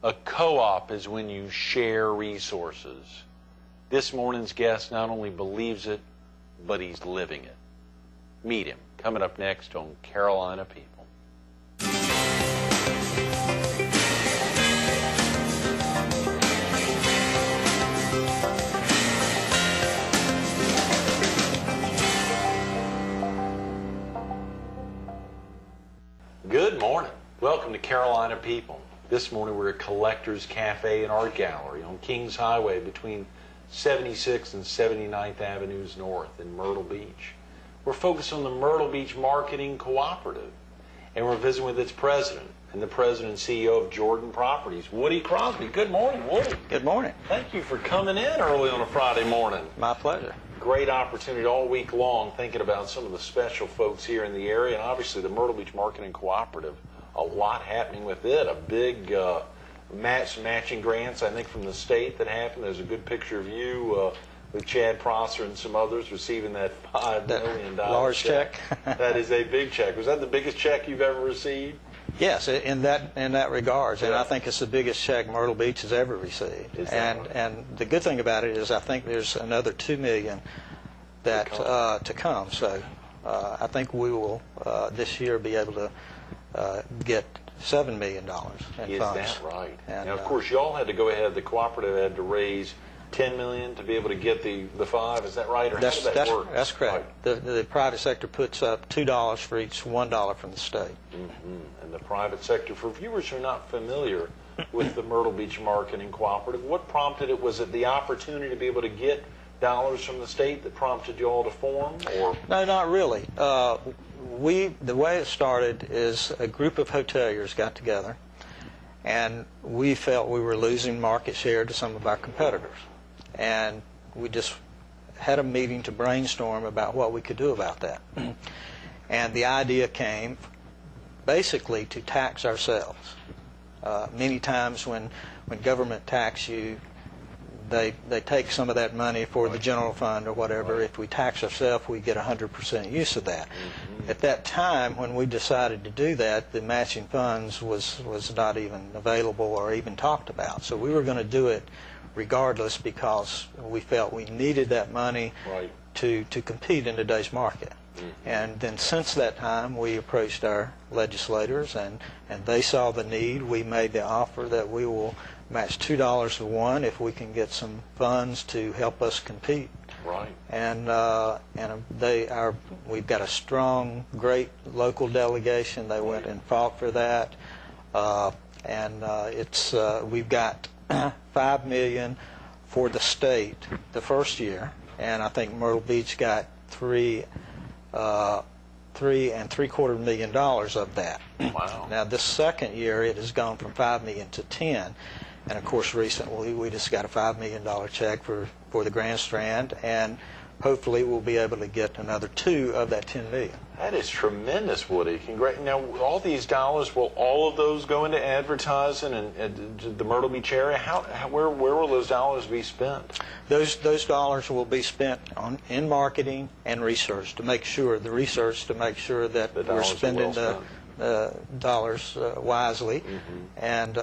A co-op is when you share resources. This morning's guest not only believes it, but he's living it. Meet him, coming up next on Carolina People. Good morning. Welcome to Carolina People. This morning we're at Collector's Cafe and Art Gallery on Kings Highway between 76th and 79th Avenues North in Myrtle Beach. We're focused on the Myrtle Beach Marketing Cooperative, and we're visiting with its president and the president and CEO of Jordan Properties, Woody Crosby. Good morning, Woody. Good morning. Thank you for coming in early on a Friday morning. My pleasure. Great opportunity all week long thinking about some of the special folks here in the area, and obviously the Myrtle Beach Marketing Cooperative. A lot happening with it. A big matching grants, I think, from the state that happened. There's a good picture of you with Chad Prosser and some others receiving that $5 million large check. That is a big check. Was that the biggest check you've ever received? Yes, in that regards, and Yeah. I think it's the biggest check Myrtle Beach has ever received. Is that right? And the good thing about it is I think there's another $2 million that to come. So I think we will this year be able to get $7 million in funds. Is that right? And, now, of course, y'all had to go ahead. The cooperative had to raise $10 million to be able to get the $5. Is that right, or how did that work? That's correct. Right. The private sector puts up $2 for each $1 from the state. Mm-hmm. And the private sector, for viewers who are not familiar with the Myrtle Beach Marketing Cooperative, what prompted it? Was it the opportunity to be able to get dollars from the state that prompted you all to form, or? No, not really. The way it started is a group of hoteliers got together, and we felt we were losing market share to some of our competitors. And we just had a meeting to brainstorm about what we could do about that. And the idea came basically to tax ourselves. Many times when government tax you, they take some of that money for the general fund or whatever. If we tax ourselves, we get 100% use of that. At that time, when we decided to do that, the matching funds was not even available or even talked about. So we were going to do it regardless because we felt we needed that money to compete in today's market. And then since that time, we approached our legislators, and they saw the need. We made the offer that we will match $2 to $1 if we can get some funds to help us compete. Right. And we've got a strong, great local delegation. They went and fought for that, we've got $5 million for the state the first year, and I think Myrtle Beach got $3 3.75 million of that. Wow. Now this second year it has gone from $5 million to $10 million, and of course recently we just got a $5 million check for the Grand Strand, and hopefully we'll be able to get another $2 million of that $10 million. That is tremendous, Woody. Now, all these dollars, will all of those go into advertising and the Myrtle Beach area? Where will those dollars be spent? Those dollars will be spent in marketing and research to make sure that we're spending the dollars wisely. Mm-hmm. And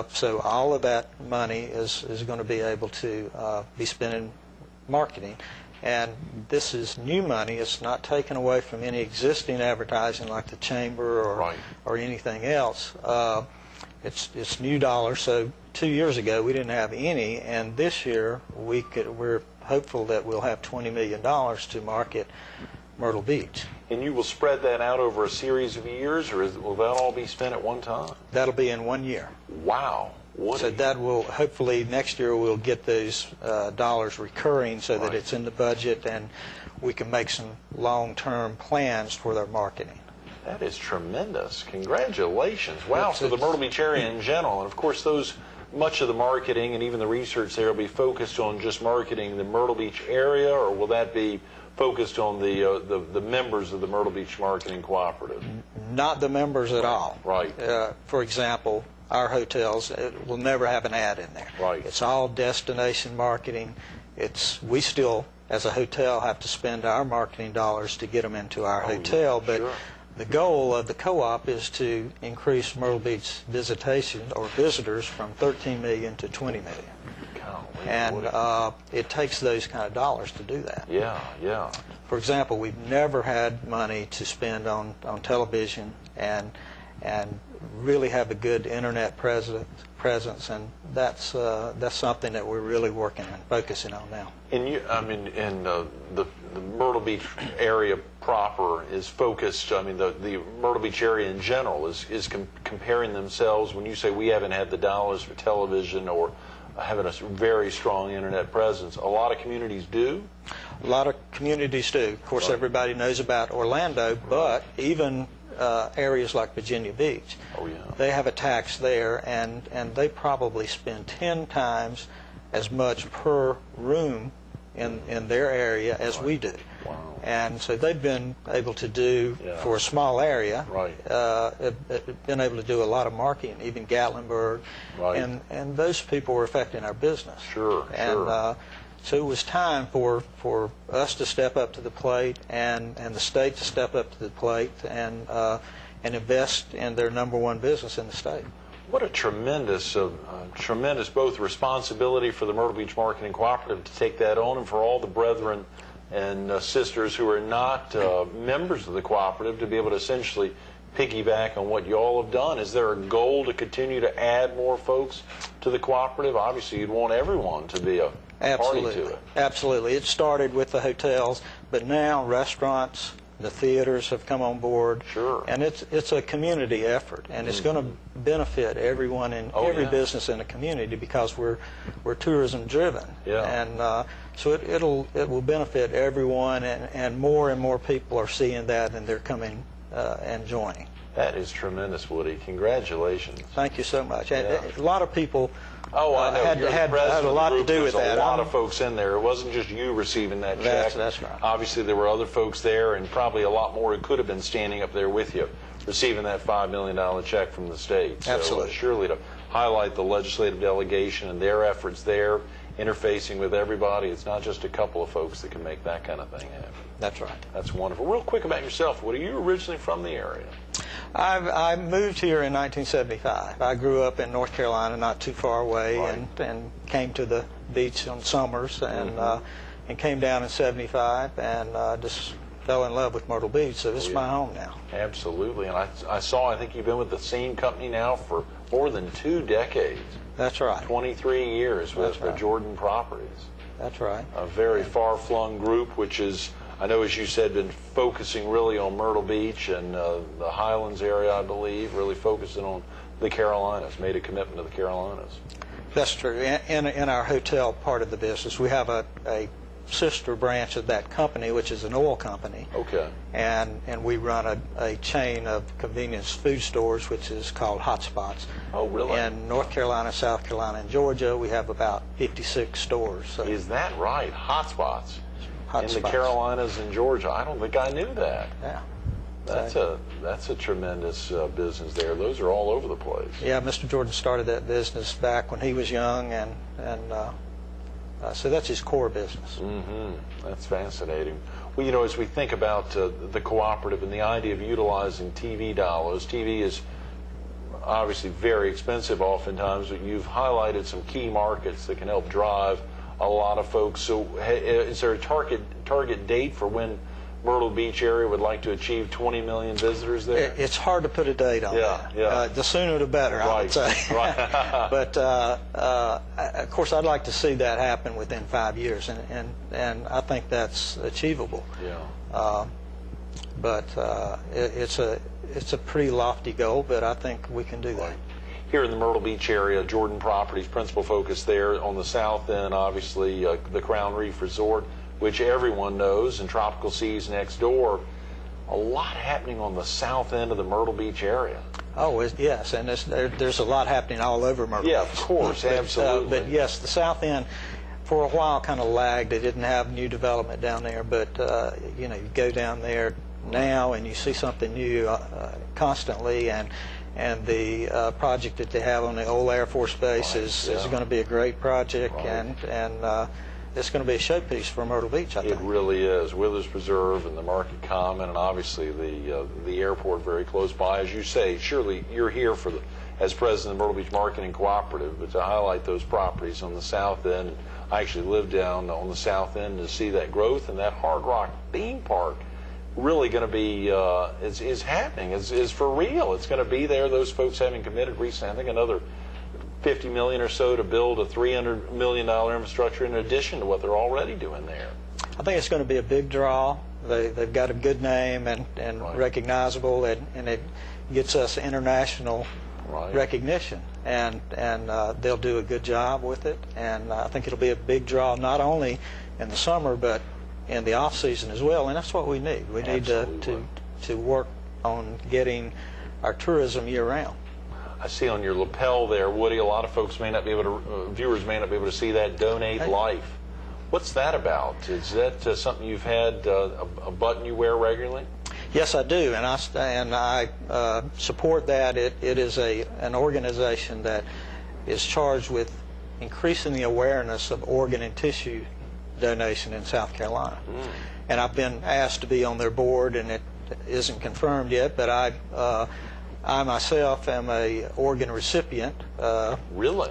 so all of that money is going to be able to be spent in marketing. And this is new money. It's not taken away from any existing advertising like the chamber or anything else. It's new dollars. So 2 years ago we didn't have any, and this year we're hopeful that we'll have $20 million to market Myrtle Beach. And you will spread that out over a series of years, or will that all be spent at one time? That'll be in 1 year. Wow. So that will, hopefully next year we'll get those dollars recurring so that it's in the budget and we can make some long-term plans for their marketing. That is tremendous. Congratulations. Wow. So the Myrtle Beach area in general, and of course much of the marketing and even the research there will be focused on just marketing the Myrtle Beach area, or will that be focused on the members of the Myrtle Beach Marketing Cooperative? Not the members at all. Right. For example, our hotels will never have an ad in there. Right. It's all destination marketing. We still, as a hotel, have to spend our marketing dollars to get them into our hotel, but the goal of the co-op is to increase Myrtle Beach visitation or visitors from 13 million to 20 million. Golly, And it takes those kind of dollars to do that. yeah, yeah. For example, we've never had money to spend on television and really have a good internet presence, and that's something that we're really working and focusing on now. And the Myrtle Beach area proper is focused. I mean, the Myrtle Beach area in general is comparing themselves. When you say we haven't had the dollars for television or having a very strong internet presence, a lot of communities do. A lot of communities do. Of course, everybody knows about Orlando, but even areas like Virginia Beach, oh, yeah. they have a tax there, and they probably spend 10 times as much per room in their area as we do. Wow. And so they've been able to do, for a small area, been able to do a lot of marketing, even Gatlinburg, and those people were affecting our business. Sure, and so it was time for us to step up to the plate and the state to step up to the plate and invest in their number one business in the state. What a tremendous both responsibility for the Myrtle Beach Marketing Cooperative to take that on, and for all the brethren and sisters who are not members of the cooperative to be able to essentially piggyback on what you all have done. Is there a goal to continue to add more folks to the cooperative? Obviously, you'd want everyone to be a party to it. Absolutely. It started with the hotels, but now restaurants, the theaters have come on board. Sure. And it's a community effort, and it's going to benefit everyone in every business in the community because we're tourism driven. Yeah. And so it will benefit everyone, and more people are seeing that, and they're coming and joining. That is tremendous, Woody. Congratulations. Thank you so much. A lot of people I know. had a lot to do with that. There's a lot of folks in there. It wasn't just you receiving that check. That's right. Obviously, there were other folks there, and probably a lot more who could have been standing up there with you, receiving that $5 million check from the state. Absolutely. So surely to highlight the legislative delegation and their efforts there, interfacing with everybody. It's not just a couple of folks that can make that kind of thing happen. That's right. That's wonderful. Real quick about yourself, Woody. You originally from the area? I moved here in 1975. I grew up in North Carolina, not too far away, and came to the beach on summers, and came down in '75, and just fell in love with Myrtle Beach. So this is my home now. Absolutely. And I think you've been with the same company now for more than 2 decades. That's right. 23 years with Jordan Properties. That's right. A very far-flung group, which is, I know, as you said, been focusing really on Myrtle Beach and the Highlands area, I believe, really focusing on the Carolinas, made a commitment to the Carolinas. That's true. In our hotel part of the business, we have a sister branch of that company, which is an oil company. Okay. And we run a chain of convenience food stores, which is called Hot Spots. Oh, really? In North Carolina, South Carolina, and Georgia, we have about 56 stores. So is that right? Hot Spots? In the Spots. Carolinas and Georgia. I don't think I knew that. Yeah. That's a tremendous business there. Those are all over the place. Yeah, Mr. Jordan started that business back when he was young, and so that's his core business. Mm-hmm. That's fascinating. Well, as we think about the cooperative and the idea of utilizing TV dollars, TV is obviously very expensive oftentimes, but you've highlighted some key markets that can help drive a lot of folks. So is there a target date for when Myrtle Beach area would like to achieve 20 million visitors there? It's hard to put a date on that. Yeah. The sooner the better, I would say. Right. But of course, I'd like to see that happen within 5 years, and I think that's achievable. Yeah. But it's a pretty lofty goal, but I think we can do that. Here in the Myrtle Beach area, Jordan Properties, principal focus there on the south end, obviously the Crown Reef Resort, which everyone knows, and Tropical Seas next door. A lot happening on the south end of the Myrtle Beach area. Oh, yes, and there's a lot happening all over Myrtle Beach. Yeah, of course, absolutely. But yes, the south end, for a while, kind of lagged. They didn't have new development down there, but you go down there now and you see something new constantly, and the project that they have on the old Air Force Base is going to be a great project, and it's going to be a showpiece for Myrtle Beach, I think. It really is. Withers Preserve and the Market Common, and obviously the airport very close by. As you say, surely you're here for as president of Myrtle Beach Marketing Cooperative, but to highlight those properties on the south end. I actually live down on the south end to see that growth, and that Hard Rock theme park really going to be is happening. Is for real. It's going to be there. Those folks having committed recently, I think another $50 million or so to build a $300 million infrastructure in addition to what they're already doing there. I think it's going to be a big draw. They've got a good name and right. recognizable, and it gets us international right. recognition, and they'll do a good job with it. And I think it'll be a big draw not only in the summer but in the off season as well. And that's what we need. We need to work on getting our tourism year round. I see on your lapel there, Woody, a lot of folks may not be able to, viewers may not be able to see that, Donate Life. What's that about? Is that something you've had, a button you wear regularly? Yes, I do, and I support that. It is an organization that is charged with increasing the awareness of organ and tissue donation in South Carolina. And I've been asked to be on their board, and it isn't confirmed yet, but I myself am a organ recipient. Really?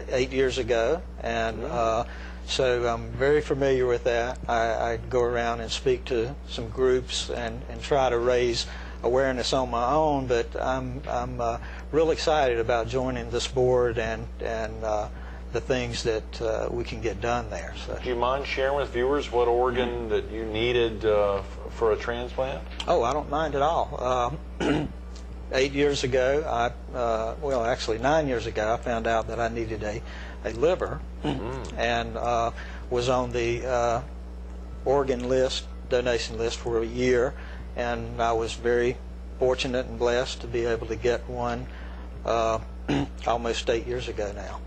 8 years ago, and so I'm very familiar with that. I go around and speak to some groups and try to raise awareness on my own, but I'm real excited about joining this board and the things that we can get done there. So. Do you mind sharing with viewers what organ that you needed for a transplant? Oh, I don't mind at all. 8 years ago, well, actually 9 years ago, I found out that I needed a liver, and was on the organ list, donation list for a year, and I was very fortunate and blessed to be able to get one almost 8 years ago now.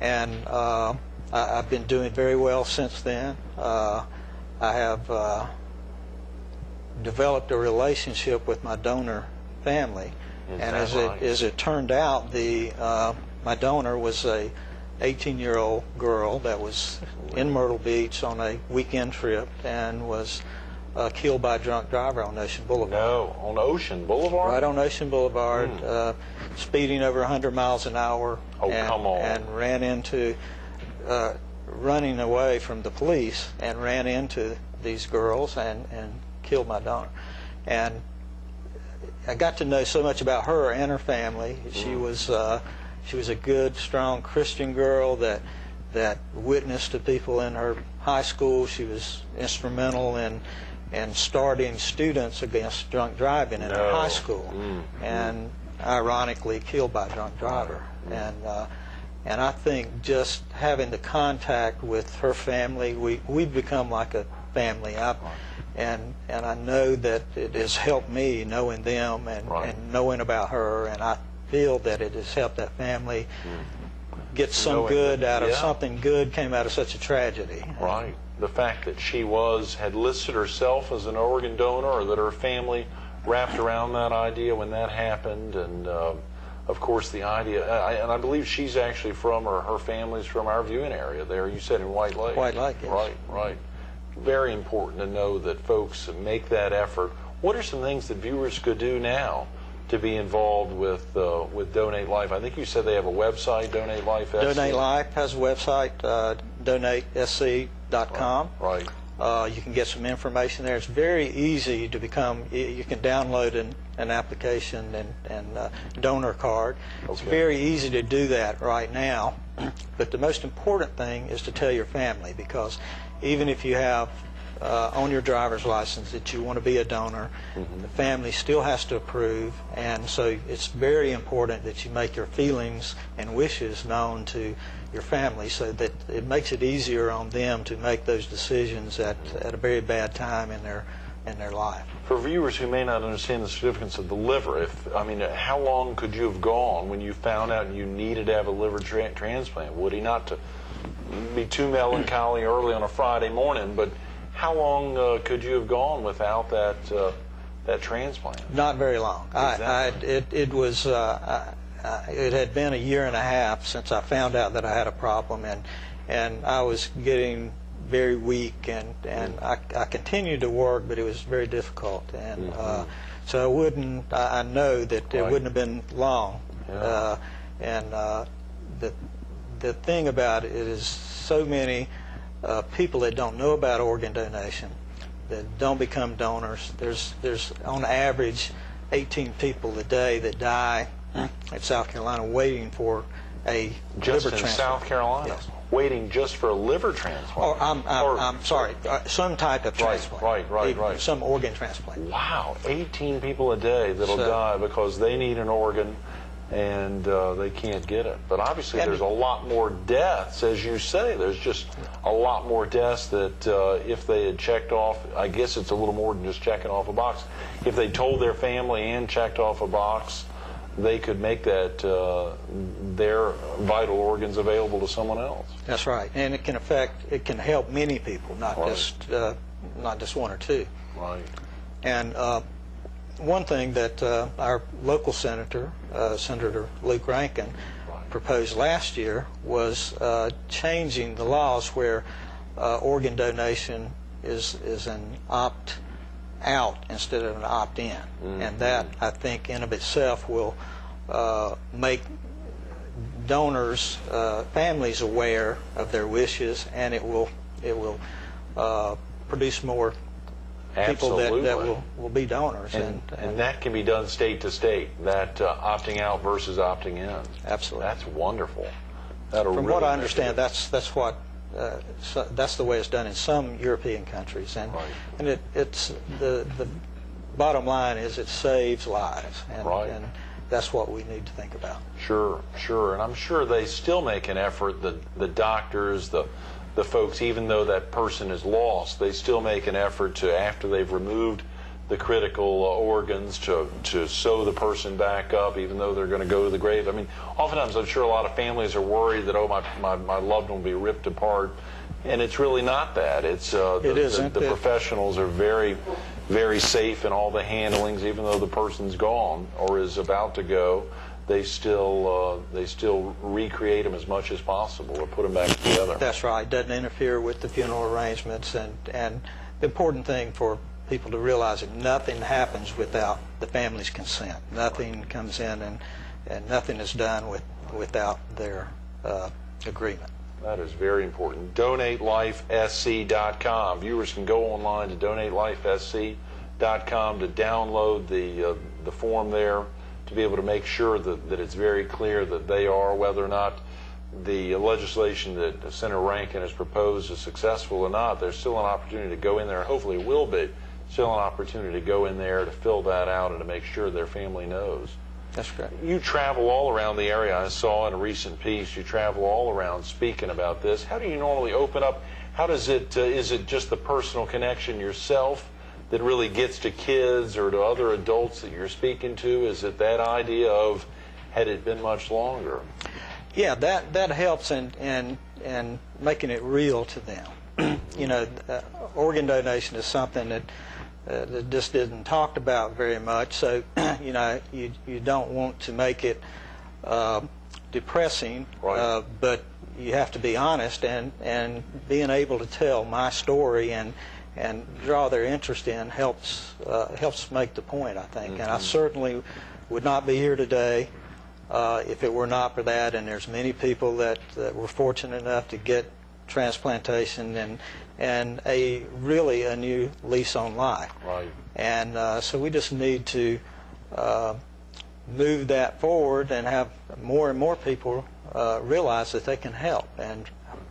And I've been doing very well since then. I have developed a relationship with my donor family, and as it turned out, my donor was a 18-year-old girl that was in Myrtle Beach on a weekend trip and was killed by a drunk driver on Ocean Boulevard. No, on Ocean Boulevard? Right on Ocean Boulevard, speeding over 100 miles an hour. Oh, come on. And ran into, running away from the police, and ran into these girls and killed my donor. And I got to know so much about her and her family. She was a good, strong Christian girl that witnessed to people in her high school. She was instrumental in starting students against drunk driving in her high school, and ironically killed by a drunk driver. And I think just having the contact with her family, we've become like a family. And I know that it has helped me knowing them and knowing about her, and I feel that it has helped that family get some good out of something good came out of such a tragedy. Right. The fact that she had listed herself as an organ donor, or that her family wrapped around that idea when that happened, and of course the idea, and I believe she's actually from, or her family's from our viewing area there. You said in White Lake. White Lake, yes. Right. Very important to know that folks make that effort. What are some things that viewers could do now to be involved with Donate Life? I think you said they have a website, Donate Life SC. Donate Life has a website, donatesc.com. Right. You can get some information there. It's very easy to become. You can download an application and donor card. Okay. It's very easy to do that right now. But the most important thing is to tell your family, because even if you have on your driver's license that you want to be a donor, the family still has to approve, and so it's very important that you make your feelings and wishes known to your family, so that it makes it easier on them to make those decisions at a very bad time in their life. For viewers who may not understand the significance of the liver, how long could you have gone when you found out you needed to have a liver transplant? Would he, not to be too melancholy early on a Friday morning, but how long could you have gone without that transplant? Not very long. Exactly. It had been a year and a half since I found out that I had a problem, and I was getting very weak, and I continued to work, but it was very difficult, and so I know that it wouldn't have been long. Yeah. The thing about it is so many people that don't know about organ donation, that don't become donors. There's on average 18 people a day that die at South Carolina waiting for a Just liver in transplant. South Carolina, Yes. waiting just for a liver transplant. Or I'm sorry, some type of transplant. Right. Some organ transplant. Wow, 18 people a day that'll die because they need an organ and they can't get it. But obviously there's a lot more deaths, as you say. There's just a lot more deaths that if they had checked off, I guess it's a little more than just checking off a box. If they told their family and checked off a box, they could make that their vital organs available to someone else. That's right, and it can help many people, not just one or two. Right. And one thing that our local senator, Senator Luke Rankin, proposed last year was changing the laws where organ donation is an opt-out instead of an opt-in. And that, I think, in of itself will make donors, families aware of their wishes, and it will produce more people that will be donors. And that can be done state to state, that opting out versus opting in. Absolutely. That's wonderful. From what I understand, that's the way it's done in some European countries, and it's the bottom line is it saves lives, and that's what we need to think about. Sure, and I'm sure they still make an effort. The doctors, the folks, even though that person is lost, they still make an effort to, after they've removed the critical organs, to sew the person back up, even though they're going to go to the grave. I mean, oftentimes I'm sure a lot of families are worried that, oh, my loved one will be ripped apart, and it's really not that. It's the professionals are very, very safe in all the handlings, even though the person's gone or is about to go. They still recreate them as much as possible or put them back together. That's right. It doesn't interfere with the funeral arrangements, and the important thing for people to realize that nothing happens without the family's consent. Nothing comes in and nothing is done without their agreement. That is very important. DonateLifeSC.com. Viewers can go online to DonateLifeSC.com to download the form there, to be able to make sure that it's very clear that they are, whether or not the legislation that Senator Rankin has proposed is successful or not. There's still an opportunity to go in there, and hopefully it will be, still an opportunity to go in there to fill that out and to make sure their family knows. That's correct. You travel all around the area. I saw in a recent piece you travel all around speaking about this. How do you normally open up? How does it, is it just the personal connection yourself that really gets to kids or to other adults that you're speaking to? Is it that idea of, had it been much longer? Yeah, that helps in making it real to them. You know, organ donation is something that just isn't talked about very much. So, you know, you don't want to make it depressing, but you have to be honest, and being able to tell my story and draw their interest in helps make the point, I think. And I certainly would not be here today if it were not for that. And there's many people that were fortunate enough to get transplantation and really a new lease on life. Right. And so we just need to move that forward and have more and more people realize that they can help. And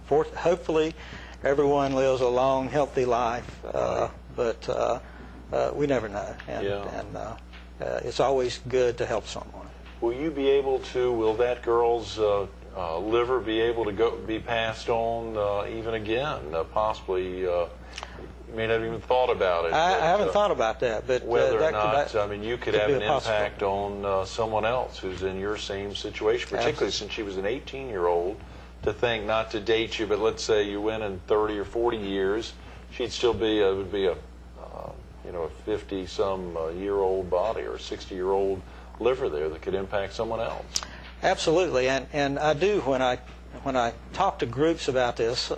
hopefully everyone lives a long, healthy life, but we never know. And it's always good to help someone. Will you be able to, will that girl's liver be able to be passed on even again? Possibly, you may not have even thought about it. I haven't thought about that, but whether or not, I mean, you could have an impact on someone else who's in your same situation, particularly since she was an 18-year-old. To think, not to date you, but let's say you went in 30 or 40 years, she'd still be would be a 50-some-year-old body or a 60-year-old liver there that could impact someone else. Absolutely, and I do when when I talk to groups about this,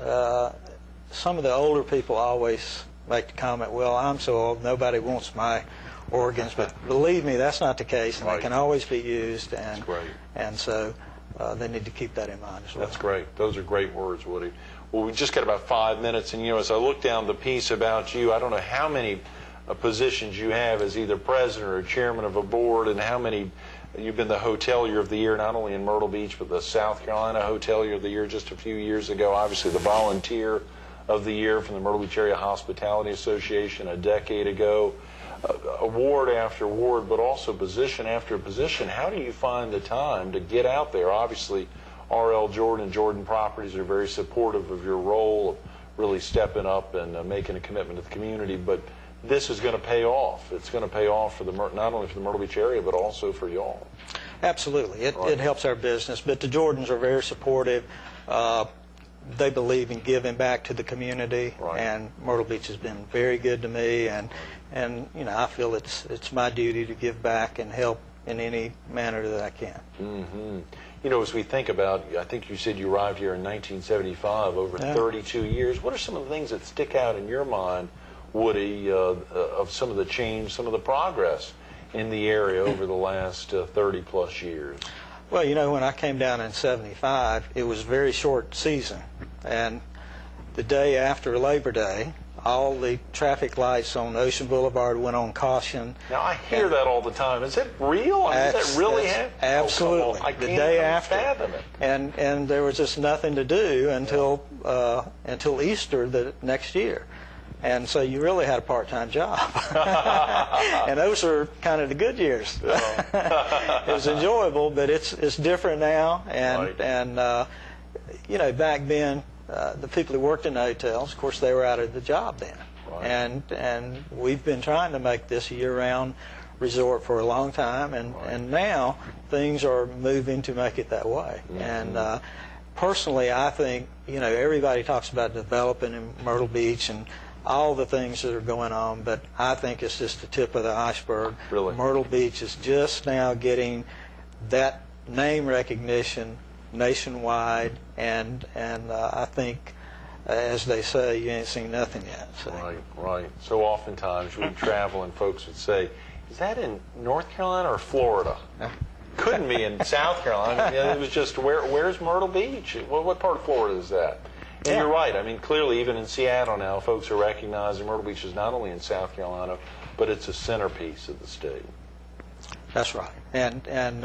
some of the older people always make the comment, well, I'm so old, nobody wants my organs. But believe me, that's not the case, and they can always be used. And so they need to keep that in mind as well. That's great. Those are great words, Woody. Well, we just got about 5 minutes, and as I look down the piece about you, I don't know how many positions you have as either president or chairman of a board, and how many. You've been the Hotelier of the Year, not only in Myrtle Beach, but the South Carolina Hotelier of the Year just a few years ago. Obviously, the Volunteer of the Year from the Myrtle Beach Area Hospitality Association a decade ago. Award after award, but also position after position. How do you find the time to get out there? Obviously, R.L. Jordan and Jordan Properties are very supportive of your role of really stepping up and making a commitment to the community, but this is going to pay off. It's going to pay off for not only for the Myrtle Beach area, but also for y'all. Absolutely. It helps our business, but the Jordans are very supportive. They believe in giving back to the community, and Myrtle Beach has been very good to me, and I feel it's my duty to give back and help in any manner that I can. Mm-hmm. As we think about, I think you said you arrived here in 1975, over 32 years. What are some of the things that stick out in your mind, Woody, of some of the change, some of the progress in the area over the last 30-plus years? Well, when I came down in 75, it was a very short season. And the day after Labor Day, all the traffic lights on Ocean Boulevard went on caution. Now, I hear that all the time. Is it real? Does that really happen? Absolutely. I the day after. Fathom it. And there was just nothing to do until Easter the next year. And so you really had a part-time job. And those are kind of the good years. It was enjoyable, but it's different now. And back then, the people who worked in the hotels, of course, they were out of the job then. And we've been trying to make this a year-round resort for a long time, and now things are moving to make it that way. And personally, I think, everybody talks about developing in Myrtle Beach and all the things that are going on, but I think it's just the tip of the iceberg. Really? Myrtle Beach is just now getting that name recognition nationwide, and I think, as they say, you ain't seen nothing yet. So. Right. So oftentimes we'd travel and folks would say, is that in North Carolina or Florida? Couldn't be in South Carolina. It was just, where's Myrtle Beach? What part of Florida is that? And you're right. I mean, clearly, even in Seattle now, folks are recognizing Myrtle Beach is not only in South Carolina, but it's a centerpiece of the state. That's right. And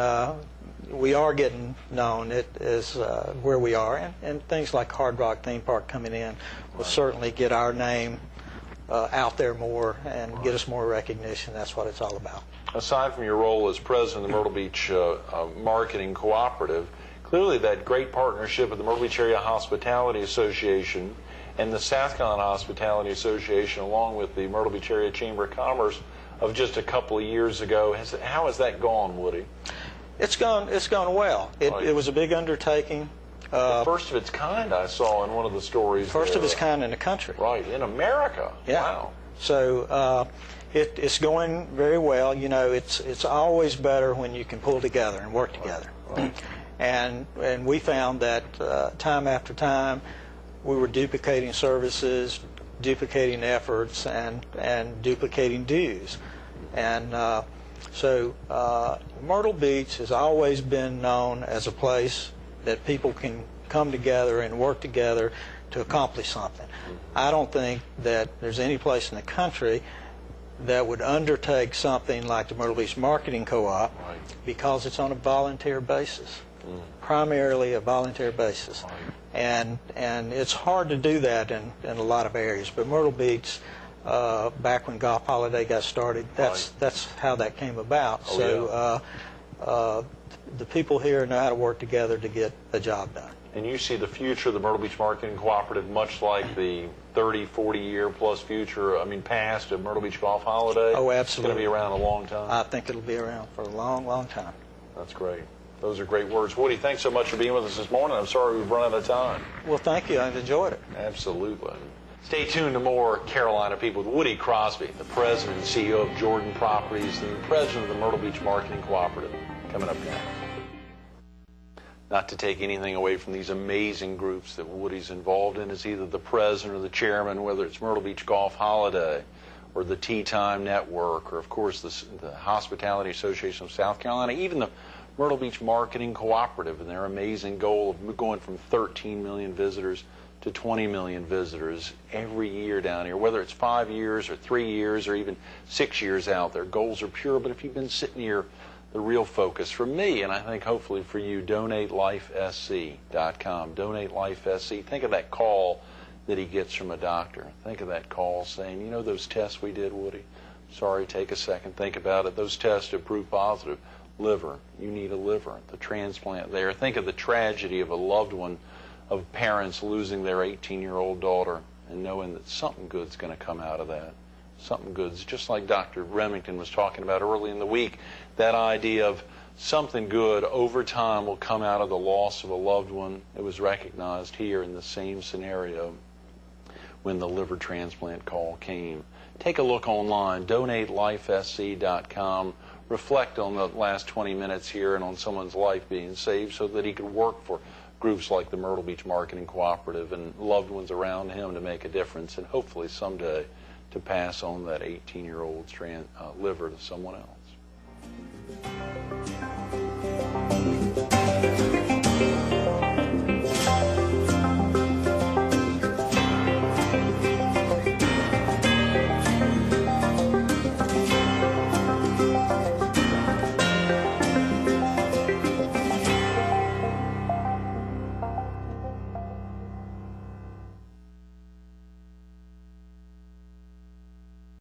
we are getting known as where we are, and things like Hard Rock Theme Park coming in will certainly get our name out there more and get us more recognition. That's what it's all about. Aside from your role as president of the Myrtle Beach Marketing Cooperative, clearly that great partnership with the Myrtle Beach Area Hospitality Association and the South Carolina Hospitality Association, along with the Myrtle Beach Area Chamber of Commerce of just a couple of years ago, how has that gone, Woody? It's gone well. It was a big undertaking. The first of its kind, I saw in one of the stories. First of its kind in the country. Right, in America. Yeah. Wow. So it's going very well. It's always better when you can pull together and work together. Right. And we found that time after time we were duplicating services, duplicating efforts, and duplicating dues. And so Myrtle Beach has always been known as a place that people can come together and work together to accomplish something. I don't think that there's any place in the country that would undertake something like the Myrtle Beach Marketing Co-op because it's on a volunteer basis, primarily a volunteer basis. And it's hard to do that in a lot of areas. But Myrtle Beach, back when Golf Holiday got started, that's how that came about. The people here know how to work together to get a job done. And you see the future of the Myrtle Beach Marketing Cooperative much like the 30, 40-year plus future, past of Myrtle Beach Golf Holiday? Oh, absolutely. It's going to be around a long time? I think it'll be around for a long, long time. That's great. Those are great words. Woody, thanks so much for being with us this morning. I'm sorry we've run out of time. Well, thank you. I've enjoyed it. Absolutely. Stay tuned to more Carolina People with Woody Crosby, the president and CEO of Jordan Properties and the president of the Myrtle Beach Marketing Cooperative. Coming up next. Not to take anything away from these amazing groups that Woody's involved in as either the president or the chairman, whether it's Myrtle Beach Golf Holiday or the Tea Time Network, or of course the Hospitality Association of South Carolina, even the Myrtle Beach Marketing Cooperative and their amazing goal of going from 13 million visitors to 20 million visitors every year down here, whether it's 5 years or 3 years or even 6 years out. Their goals are pure, but if you've been sitting here, the real focus for me, and I think hopefully for you, DonateLifeSC.com. DonateLifeSC. Think of that call that he gets from a doctor. Think of that call saying, you know those tests we did, Woody? Sorry, take a second, think about it. Those tests have proved positive. Liver, you need a liver, the transplant there. Think of the tragedy of a loved one, of parents losing their 18-year-old daughter and knowing that something good's going to come out of that. Something good's just like Dr. Remington was talking about early in the week, that idea of something good over time will come out of the loss of a loved one. It was recognized here in the same scenario when the liver transplant call came. Take a look online, DonateLifeSC.com. Reflect on the last 20 minutes here and on someone's life being saved so that he could work for groups like the Myrtle Beach Marketing Cooperative and loved ones around him to make a difference and hopefully someday to pass on that 18-year-old's liver to someone else.